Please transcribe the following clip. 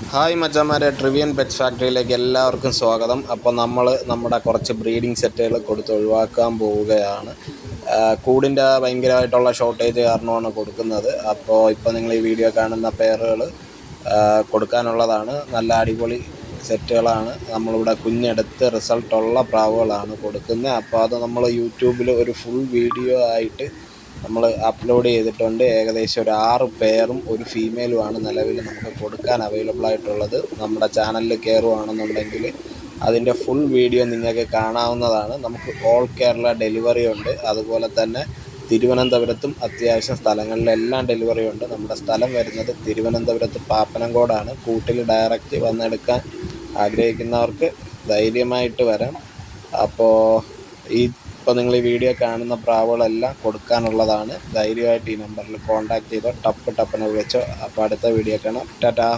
Hi മച്ചാമാരെ, ട്രിവിയൻ pets ഫാക്ടറിയിലേക്ക് എല്ലാവർക്കും സ്വാഗതം. അപ്പോൾ നമ്മൾ നമ്മുടെ കുറച്ച് ബ്രീഡിംഗ് സെറ്റുകൾ കൊടുത്ത് ഒഴിവാക്കാൻ പോവുകയാണ്. കൂടിൻ്റെ ഭയങ്കരമായിട്ടുള്ള ഷോർട്ടേജ് കാരണമാണ് കൊടുക്കുന്നത്. അപ്പോൾ ഇപ്പോൾ നിങ്ങൾ ഈ വീഡിയോ കാണുന്ന പെയറുകൾ കൊടുക്കാനുള്ളതാണ്. നല്ല അടിപൊളി സെറ്റുകളാണ്. നമ്മളിവിടെ കുഞ്ഞെടുത്ത് റിസൾട്ടുള്ള പ്രാവുകളാണ് കൊടുക്കുന്നത്. അപ്പോൾ അത് നമ്മൾ യൂട്യൂബിൽ ഒരു ഫുൾ വീഡിയോ ആയിട്ട് നമ്മൾ അപ്ലോഡ് ചെയ്തിട്ടുണ്ട്. ഏകദേശം ഒരു 6 പെയറും ഒരു ഫീമെയിലുമാണ് നിലവിൽ നമുക്ക് കൊടുക്കാൻ അവൈലബിൾ ആയിട്ടുള്ളത്. നമ്മുടെ ചാനലിൽ കയറുകയാണെന്നുണ്ടെങ്കിൽ അതിൻ്റെ ഫുൾ വീഡിയോ നിങ്ങൾക്ക് കാണാവുന്നതാണ്. നമുക്ക് ഓൾ കേരള ഡെലിവറി ഉണ്ട്. അതുപോലെ തന്നെ തിരുവനന്തപുരത്തും അത്യാവശ്യം സ്ഥലങ്ങളിലെല്ലാം ഡെലിവറി ഉണ്ട്. നമ്മുടെ സ്ഥലം വരുന്നത് തിരുവനന്തപുരത്ത് പാപ്പനംകോടാണ്. കൂട്ടിൽ ഡയറക്റ്റ് വന്നെടുക്കാൻ ആഗ്രഹിക്കുന്നവർക്ക് ധൈര്യമായിട്ട് വരാം. അപ്പോൾ ഇപ്പോൾ നിങ്ങൾ ഈ വീഡിയോ കാണുന്ന പ്രാവുകളെല്ലാം കൊടുക്കാനുള്ളതാണ്. ധൈര്യമായിട്ട് ഈ നമ്പറിൽ കോൺടാക്റ്റ് ചെയ്തോ, ടപ്പിനെ വിളിച്ചോ. അപ്പോൾ അടുത്ത വീഡിയോ കാണാം. ടാറ്റാ.